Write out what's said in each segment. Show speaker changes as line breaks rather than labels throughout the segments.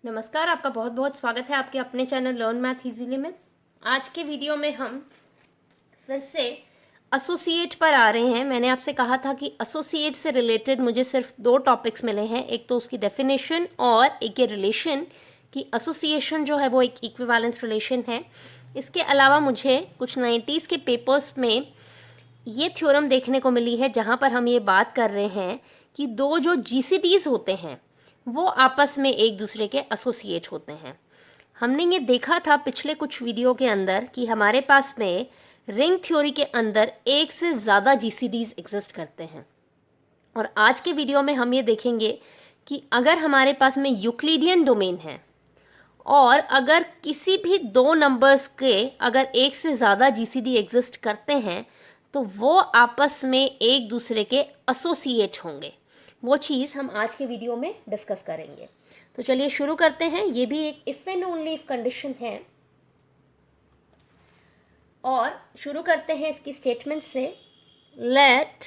नमस्कार, आपका बहुत बहुत स्वागत है आपके अपने चैनल लर्न मैथ इजीली में। आज के वीडियो में हम फिर से एसोसिएट पर आ रहे हैं। मैंने आपसे कहा था कि एसोसिएट से रिलेटेड मुझे सिर्फ दो टॉपिक्स मिले हैं, एक तो उसकी डेफिनेशन और एक ये रिलेशन कि एसोसिएशन जो है वो एक इक्विवेलेंस रिलेशन है। इसके अलावा मुझे कुछ 90s के पेपर्स में ये थ्योरम देखने को मिली है जहाँ पर हम ये बात कर रहे हैं कि दो जो जीसीडीज होते हैं वो आपस में एक दूसरे के एसोसिएट होते हैं। हमने ये देखा था पिछले कुछ वीडियो के अंदर कि हमारे पास में रिंग थ्योरी के अंदर एक से ज़्यादा जीसीडीज एग्जिस्ट करते हैं। और आज के वीडियो में हम ये देखेंगे कि अगर हमारे पास में यूक्लिडियन डोमेन है और अगर किसी भी दो नंबर्स के अगर एक से ज़्यादा जीसीडी एग्जिस्ट करते हैं तो वो आपस में एक दूसरे के एसोसिएट होंगे। वो चीज़ हम आज के वीडियो में डिस्कस करेंगे। तो चलिए शुरू करते हैं। ये भी एक if and only if condition है और शुरू करते हैं इसकी स्टेटमेंट से। Let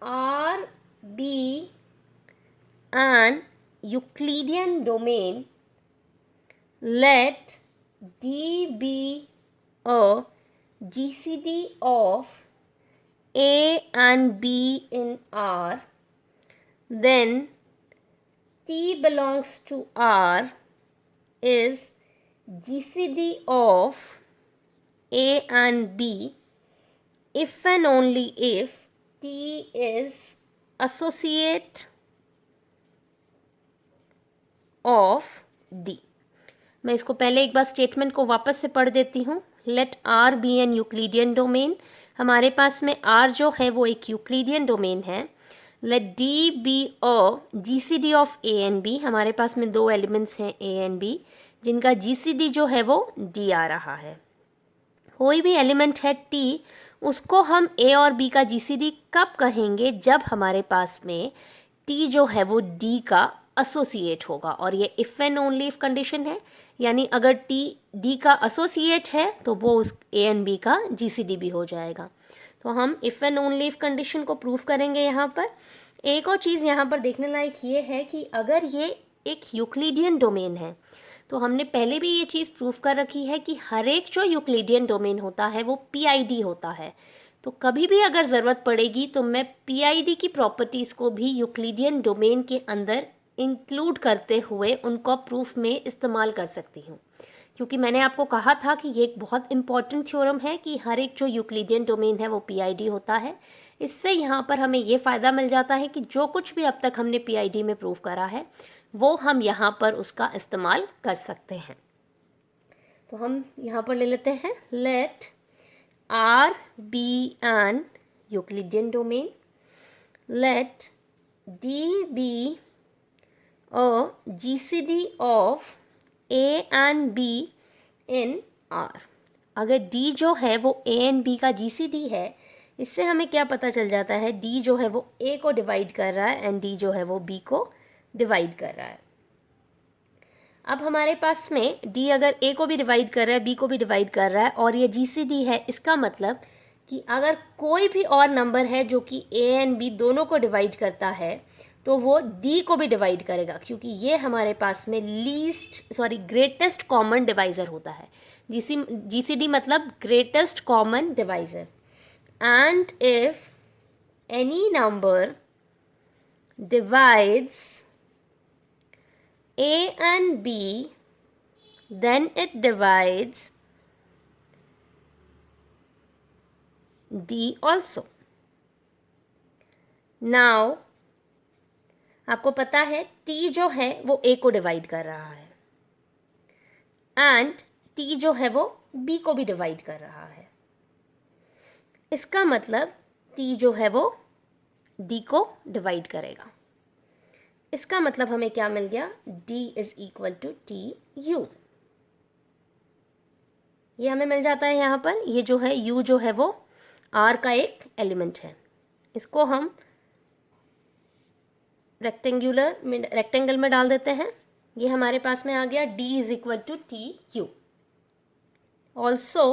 R be an Euclidean domain, let D be a GCD of A and B in R, then T belongs to R is GCD of A and B if and only if T is associate of D। मैं इसको पहले एक बार statement को वापस से पढ़ देती हूँ। Let R be an Euclidean domain, हमारे पास में आर जो है वो एक यूक्लिडियन डोमेन है। Let D be a GCD of A and B, हमारे पास में दो एलिमेंट्स हैं ए एंड बी जिनका जीसीडी जो है वो डी आ रहा है। कोई भी एलिमेंट है टी, उसको हम ए और बी का जीसीडी कब कहेंगे? जब हमारे पास में टी जो है वो डी का एसोसिएट होगा। और ये if and only if condition है, यानी अगर टी डी का एसोसिएट है तो वो उस ए एंड बी का जीसीडी भी हो जाएगा। तो हम if and only if condition को प्रूव करेंगे यहाँ पर। एक और चीज़ यहाँ पर देखने लायक ये है कि अगर ये एक यूक्लिडियन डोमेन है तो हमने पहले भी ये चीज़ प्रूव कर रखी है कि हर एक जो यूक्लिडियन डोमेन होता है वो पीआईडी होता है। तो कभी भी अगर ज़रूरत पड़ेगी तो मैं पीआईडी की प्रॉपर्टीज़ को भी यूक्लिडियन डोमेन के अंदर इंक्लूड करते हुए उनको प्रूफ में इस्तेमाल कर सकती हूँ, क्योंकि मैंने आपको कहा था कि ये एक बहुत इंपॉर्टेंट थ्योरम है कि हर एक जो यूक्लिडियन डोमेन है वो पीआईडी होता है। इससे यहाँ पर हमें ये फ़ायदा मिल जाता है कि जो कुछ भी अब तक हमने पीआईडी में प्रूव करा है वो हम यहाँ पर उसका इस्तेमाल कर सकते हैं। तो हम यहाँ पर ले लेते हैं let R be an Euclidean domain, let D be a GCD of A and B in R। अगर D जो है वो A and B का GCD है, इससे हमें क्या पता चल जाता है? D जो है वो A को डिवाइड कर रहा है एंड D जो है वो B को डिवाइड कर रहा है। अब हमारे पास में D अगर A को भी डिवाइड कर रहा है, B को भी डिवाइड कर रहा है और ये GCD है, इसका मतलब कि अगर कोई भी और नंबर है जो कि A एंड B दोनों को डिवाइड करता है तो वो D को भी डिवाइड करेगा, क्योंकि ये हमारे पास में ग्रेटेस्ट कॉमन डिवाइज़र होता है। GCD मतलब greatest common divisor. And if any number divides A and B, then it divides D also। Now आपको पता है T जो है वो A को डिवाइड कर रहा है एंड T जो है वो B को भी डिवाइड कर रहा है। इसका मतलब T जो है वो D को डिवाइड करेगा। इसका मतलब हमें क्या मिल गया? D is equal to T U. ये हमें मिल जाता है यहाँ पर। ये जो है U जो है वो R का एक एलिमेंट है। इसको हम रेक्टेंगल में डाल देते हैं। ये हमारे पास में आ गया D is equal to T U. Also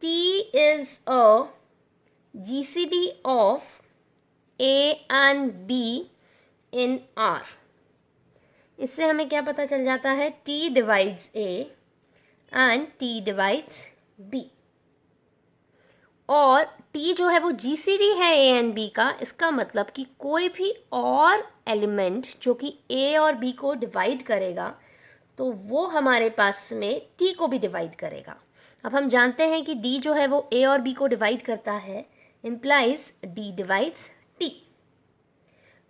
T is a GCD of A and B in R। इससे हमें क्या पता चल जाता है, T divides A and T divides B। और T जो है वो GCD है A एंड B का, इसका मतलब कि कोई भी और एलिमेंट जो कि A और B को डिवाइड करेगा तो वो हमारे पास में T को भी डिवाइड करेगा। अब हम जानते हैं कि D जो है वो A और B को डिवाइड करता है, इम्प्लाइज D डिवाइड्स T।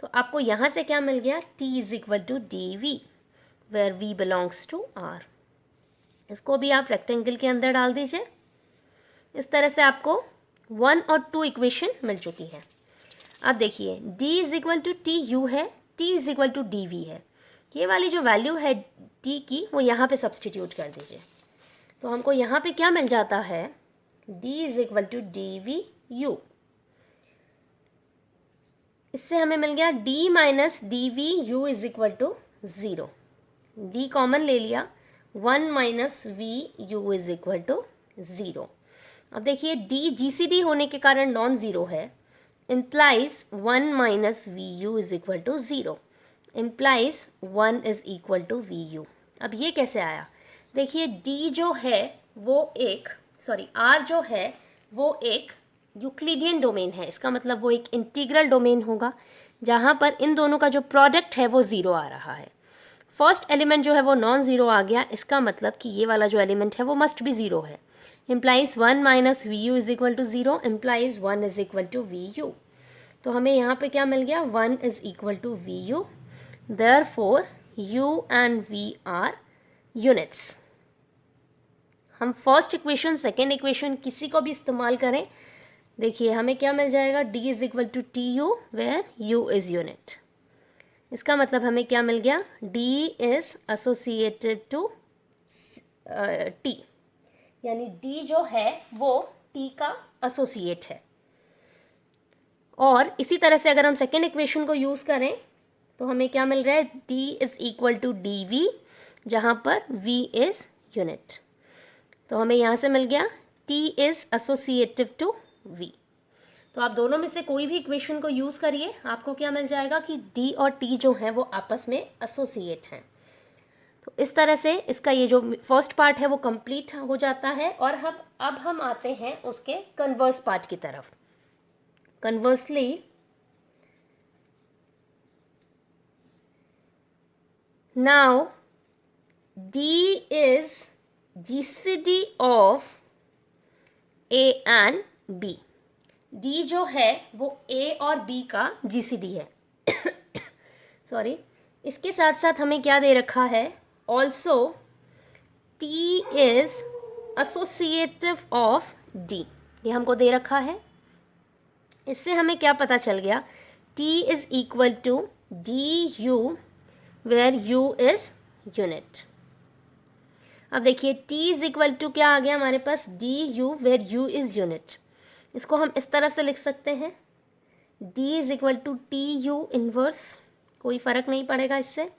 तो आपको यहाँ से क्या मिल गया, T is equal to DV where V belongs to R। इसको भी आप रेक्टेंगल के अंदर डाल दीजिए। इस तरह से आपको 1 और 2 इक्वेशन मिल चुकी है। अब देखिए D is equal to TU है, T is equal to DV है। ये वाली जो वैल्यू है D की वो यहाँ पे सब्सटीट्यूट कर दीजिए। तो हमको यहाँ पे क्या मिल जाता है, D is equal to DVU। इससे हमें मिल गया D minus DVU is equal to 0। D common ले लिया, 1 minus VU is equal to 0। अब देखिए D GCD होने के कारण नॉन ज़ीरो है, implies 1 minus VU is equal to 0, implies 1 is equal to VU। अब ये कैसे आया, देखिए D जो है वो R जो है वो एक यूक्लिडियन डोमेन है। इसका मतलब वो एक इंटीग्रल डोमेन होगा जहाँ पर इन दोनों का जो प्रोडक्ट है वो ज़ीरो आ रहा है। फर्स्ट एलिमेंट जो है वो नॉन ज़ीरो आ गया, इसका मतलब कि ये वाला जो एलिमेंट है वो मस्ट भी ज़ीरो है। Implies 1 minus VU is equal to 0, implies 1 is equal to VU। तो हमें यहाँ पे क्या मिल गया, 1 is equal to VU, therefore U and V are units. हम फर्स्ट इक्वेशन सेकेंड इक्वेशन किसी को भी इस्तेमाल करें, देखिए हमें क्या मिल जाएगा, D is equal to TU where U is unit. इसका मतलब हमें क्या मिल गया, D is associated to T, यानी D जो है वो T का एसोसिएट है। और इसी तरह से अगर हम सेकेंड इक्वेशन को यूज़ करें तो हमें क्या मिल रहा है, D is equal to DV जहाँ पर V इज़ यूनिट। तो हमें यहाँ से मिल गया T is associative to V। तो आप दोनों में से कोई भी इक्वेशन को यूज़ करिए, आपको क्या मिल जाएगा कि D और T जो हैं वो आपस में एसोसिएट हैं। तो इस तरह से इसका ये जो फर्स्ट पार्ट है वो कंप्लीट हो जाता है। और अब हम आते हैं उसके कन्वर्स पार्ट की तरफ। Conversely now D is GCD of A and B। D जो है वो A और B का GCD है। सॉरी, इसके साथ साथ हमें क्या दे रखा है, also T is associative of D, ये हमको दे रखा है। इससे हमें क्या पता चल गया, T is equal to DU where U is unit. अब देखिए T इज इक्वल टू क्या आ गया हमारे पास, DU where U is unit. इसको हम इस तरह से लिख सकते हैं, D is equal to TU inverse, कोई फ़र्क नहीं पड़ेगा इससे।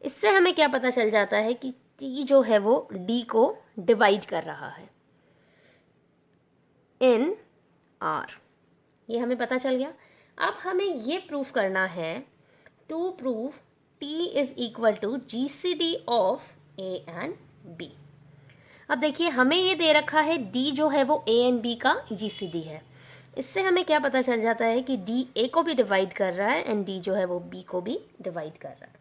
इससे हमें क्या पता चल जाता है कि T जो है वो D को डिवाइड कर रहा है इन R, ये हमें पता चल गया। अब हमें ये प्रूफ करना है, to prove T is equal to GCD of A and B। अब देखिए हमें ये दे रखा है D जो है वो A एंड B का GCD है। इससे हमें क्या पता चल जाता है कि D A को भी डिवाइड कर रहा है एंड D जो है वो B को भी डिवाइड कर रहा है।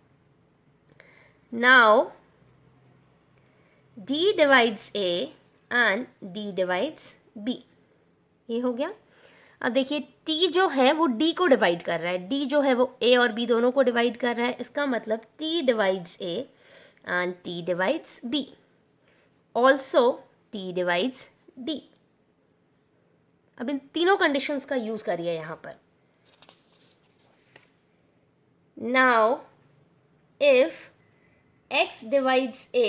Now D divides A and D divides B, ये हो गया। अब देखिए T जो है वो D को डिवाइड कर रहा है, D जो है वो A और B दोनों को डिवाइड कर रहा है। इसका मतलब T divides A and T divides B, also T divides D। अब इन तीनों कंडीशंस का यूज़ करिए यहाँ पर। Now if X divides A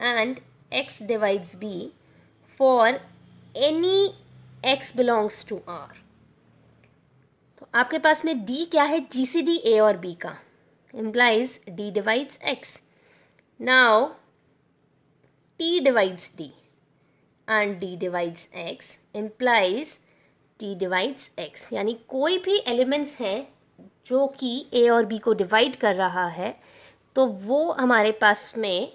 and X divides B for any X belongs to R, तो आपके पास में D क्या है, GCD A और B का, implies D divides X। Now T divides D and D divides X implies T divides X, यानी कोई भी एलिमेंट्स हैं जो कि A और B को डिवाइड कर रहा है तो वो हमारे पास में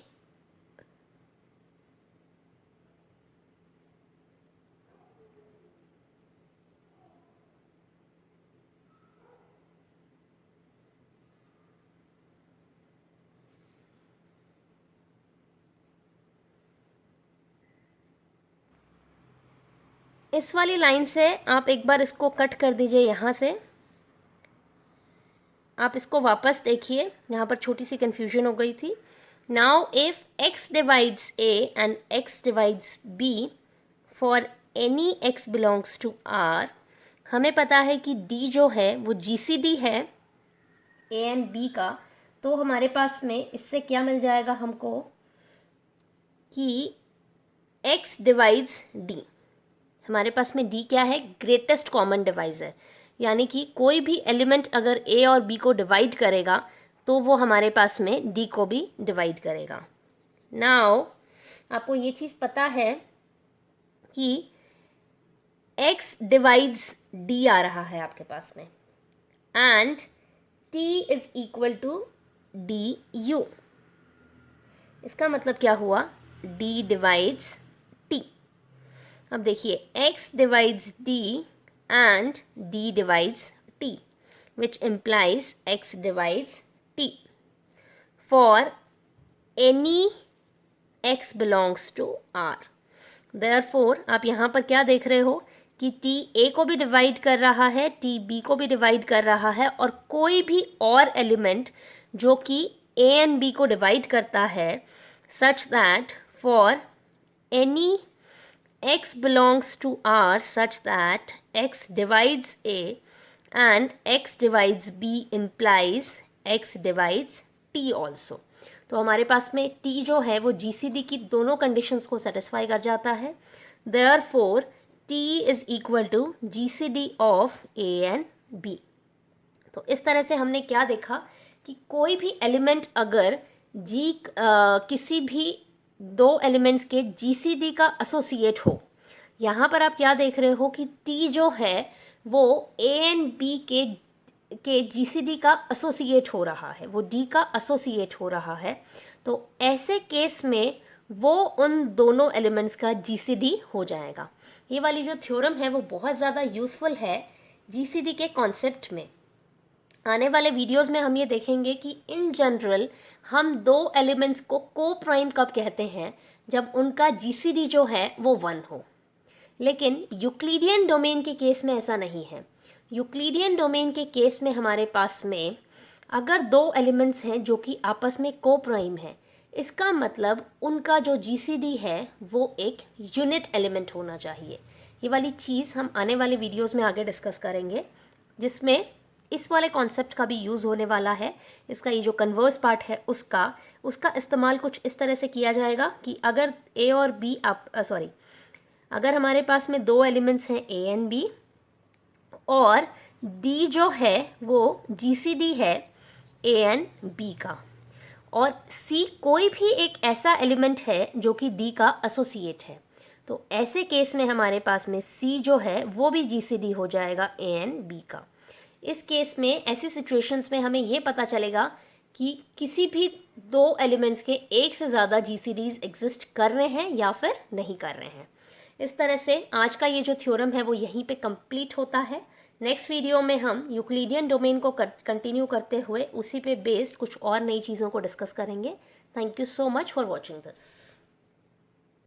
इस वाली लाइन से आप एक बार इसको कट कर दीजिए यहाँ से। आप इसको वापस देखिए, यहाँ पर छोटी सी कंफ्यूजन हो गई थी। Now if x divides a and x divides b for any x belongs to r, हमें पता है कि d जो है वो GCD है a एंड b का। तो हमारे पास में इससे क्या मिल जाएगा हमको कि x डिवाइड्स d, हमारे पास में d क्या है, ग्रेटेस्ट कॉमन डिवाइज़र, यानी कि कोई भी एलिमेंट अगर a और b को डिवाइड करेगा तो वो हमारे पास में d को भी डिवाइड करेगा। नाउ आपको ये चीज़ पता है कि x डिवाइड्स d आ रहा है आपके पास में, and t is equal to du। इसका मतलब क्या हुआ, d डिवाइड्स t। अब देखिए x divides d and d divides t, which implies x divides t for any x belongs to r। Therefore आप यहाँ पर क्या देख रहे हो कि t a को भी डिवाइड कर रहा है, t b को भी डिवाइड कर रहा है, और कोई भी और एलिमेंट जो कि a and b को डिवाइड करता है, such that for any x belongs to R such that x divides A and x divides B implies x divides T also। तो हमारे पास में T जो है वो GCD की दोनों कंडीशंस को सेटिस्फाई कर जाता है। Therefore T is equal to GCD of A and B। तो इस तरह से हमने क्या देखा कि कोई भी एलिमेंट अगर किसी भी दो एलिमेंट्स के GCD का एसोसिएट हो, यहाँ पर आप क्या देख रहे हो कि T जो है वो A एंड B के GCD का एसोसिएट हो रहा है, वो D का एसोसिएट हो रहा है। तो ऐसे केस में वो उन दोनों एलिमेंट्स का GCD हो जाएगा। ये वाली जो थ्योरम है वो बहुत ज़्यादा यूज़फुल है GCD के कॉन्सेप्ट में। आने वाले वीडियोस में हम ये देखेंगे कि इन जनरल हम दो एलिमेंट्स को को प्राइम कब कहते हैं, जब उनका GCD जो है वो 1 हो। लेकिन यूक्लिडियन डोमेन के केस में ऐसा नहीं है। यूक्लिडियन डोमेन के केस में हमारे पास में अगर दो एलिमेंट्स हैं जो कि आपस में को प्राइम है, इसका मतलब उनका जो GCD है वो एक यूनिट एलिमेंट होना चाहिए। ये वाली चीज़ हम आने वाले वीडियोस में आगे डिस्कस करेंगे, जिसमें इस वाले कॉन्सेप्ट का भी यूज़ होने वाला है। इसका ये जो कन्वर्स पार्ट है उसका इस्तेमाल कुछ इस तरह से किया जाएगा कि अगर A और B अगर हमारे पास में दो एलिमेंट्स हैं A एंड B, और D जो है वो GCD है A एंड B का, और C कोई भी एक ऐसा एलिमेंट है जो कि D का एसोसिएट है, तो ऐसे केस में हमारे पास में C जो है वो भी GCD हो जाएगा A एंड B का। इस केस में ऐसी सिचुएशंस में हमें ये पता चलेगा कि किसी भी दो एलिमेंट्स के एक से ज़्यादा GCDs एग्जिस्ट कर रहे हैं या फिर नहीं कर रहे हैं। इस तरह से आज का ये जो थ्योरम है वो यहीं पे कंप्लीट होता है। नेक्स्ट वीडियो में हम यूक्लिडियन डोमेन को कंटिन्यू करते हुए उसी पे बेस्ड कुछ और नई चीज़ों को डिस्कस करेंगे। Thank you so much for watching this.